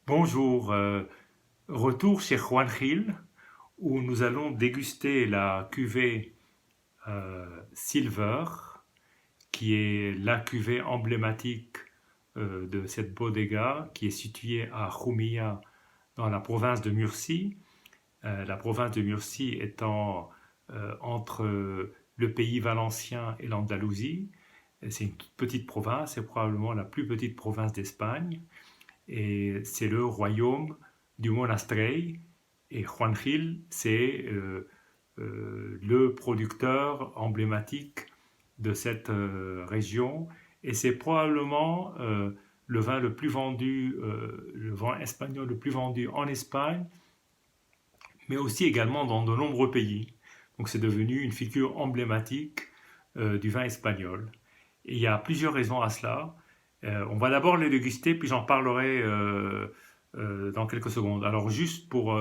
Bonjour, retour chez Juan Gil où nous allons déguster la cuvée Silver, qui est la cuvée emblématique de cette bodega qui est située à Jumilla dans la province de Murcie. La province de Murcie étant entre le pays valencien et l'Andalousie. C'est une toute petite province, c'est probablement la plus petite province d'Espagne et c'est le royaume du Monastrell. Et Juan Gil, c'est le producteur emblématique de cette région. Et c'est probablement le vin le plus vendu, le vin espagnol le plus vendu en Espagne, mais aussi également dans de nombreux pays. Donc c'est devenu une figure emblématique du vin espagnol. Et il y a plusieurs raisons à cela. On va d'abord les déguster, puis j'en parlerai dans quelques secondes. Alors juste pour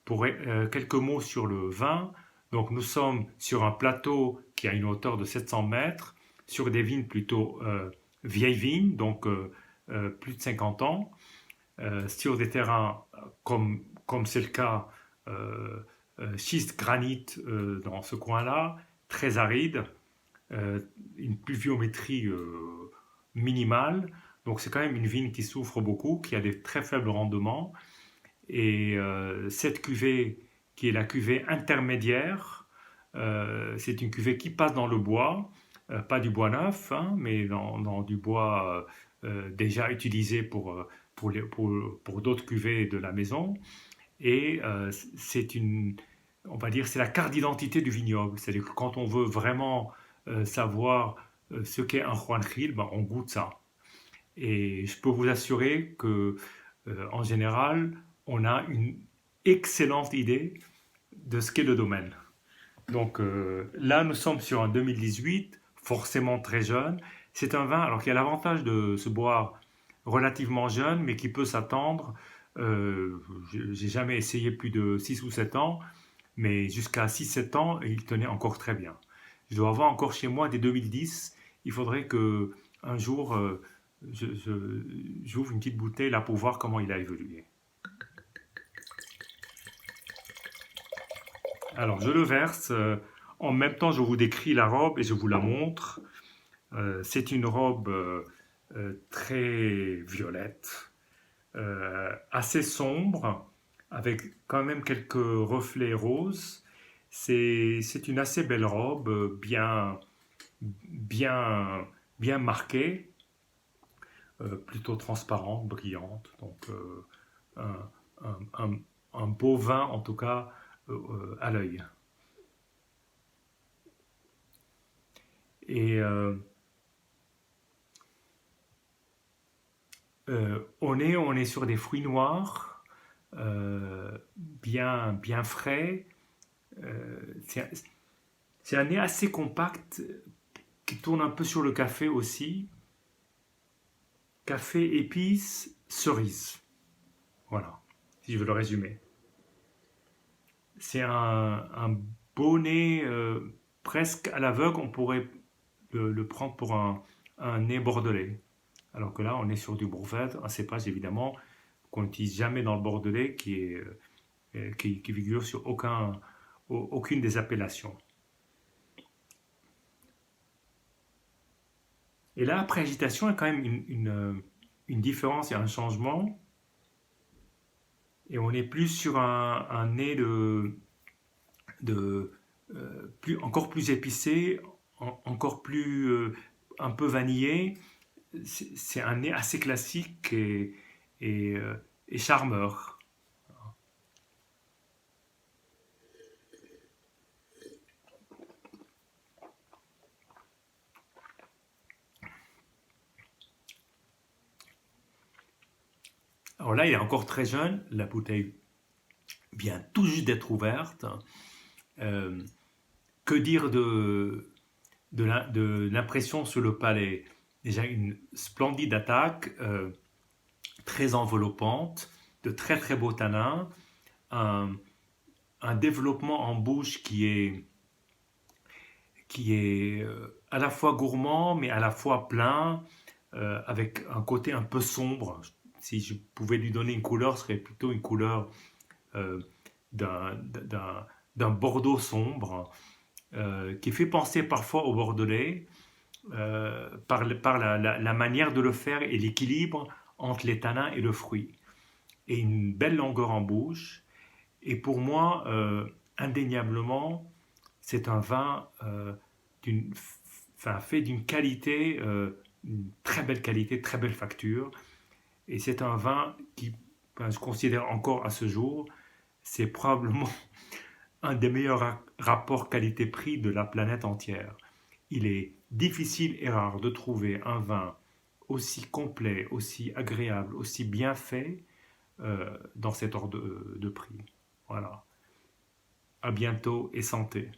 quelques mots sur le vin. Donc nous sommes sur un plateau qui a une hauteur de 700 mètres, sur des vignes plutôt vieilles vignes, donc plus de 50 ans, sur des terrains comme c'est le cas schiste granite dans ce coin-là, très aride, une pluviométrie minimale. Donc c'est quand même une vigne qui souffre beaucoup, qui a des très faibles rendements. Et cette cuvée, qui est la cuvée intermédiaire, c'est une cuvée qui passe dans le bois, pas du bois neuf, hein, mais dans du bois déjà utilisé pour d'autres cuvées de la maison. Et c'est une, on va dire, c'est la carte d'identité du vignoble. C'est-à-dire que quand on veut vraiment savoir ce qu'est un Juan Gil, ben, on goûte ça. Et je peux vous assurer que, en général, on a une excellente idée de ce qu'est le domaine. Donc là, nous sommes sur un 2018, forcément très jeune. C'est un vin, alors qu'il y a l'avantage de se boire relativement jeune, mais qui peut s'attendre. J'ai jamais essayé plus de 6 ou 7 ans, mais jusqu'à 6 7 ans, il tenait encore très bien. Je dois avoir encore chez moi des 2010. Il faudrait que un jour, j'ouvre une petite bouteille là pour voir comment il a évolué. Alors, je le verse. En même temps, je vous décris la robe et je vous la montre. C'est une robe très violette, assez sombre, avec quand même quelques reflets roses. C'est une assez belle robe, bien, bien marquée, plutôt transparente, brillante. Donc, un, un- un- un beau vin, en tout cas, à l'œil. Et on est sur des fruits noirs, bien frais. C'est c'est un nez assez compact qui tourne un peu sur le café aussi. Café, épices, cerise. Voilà, si je veux le résumer. C'est un beau nez presque à l'aveugle. On pourrait le prendre pour un nez bordelais. Alors que là, on est sur du Bourvèdre, un cépage évidemment qu'on n'utilise jamais dans le bordelais, qui figure sur aucune des appellations. Et là, après agitation, il y a quand même une différence et un changement. Et on est plus sur un nez de encore plus épicé, encore plus un peu vanillé. C'est un nez assez classique et, euh, et charmeur. Alors là, il est encore très jeune, la bouteille vient tout juste d'être ouverte. Euh, que dire de l'impression sur le palais? Déjà une splendide attaque, très enveloppante, de très très beaux tanins, un, un développement en bouche qui est à la fois gourmand mais à la fois plein, avec un côté un peu sombre. si je pouvais lui donner une couleur, ce serait plutôt une couleur euh, d'un bordeaux sombre, qui fait penser parfois au bordelais, par la manière de le faire et l'équilibre entre les tanins et le fruit. Et une belle longueur en bouche. Et pour moi, indéniablement, c'est un vin fait d'une qualité, une très belle qualité, très belle facture. Et c'est un vin qui, je considère encore à ce jour, c'est probablement un des meilleurs rapports qualité-prix de la planète entière. Il est difficile et rare de trouver un vin aussi complet, aussi agréable, aussi bien fait dans cet ordre de prix. Voilà. À bientôt et santé.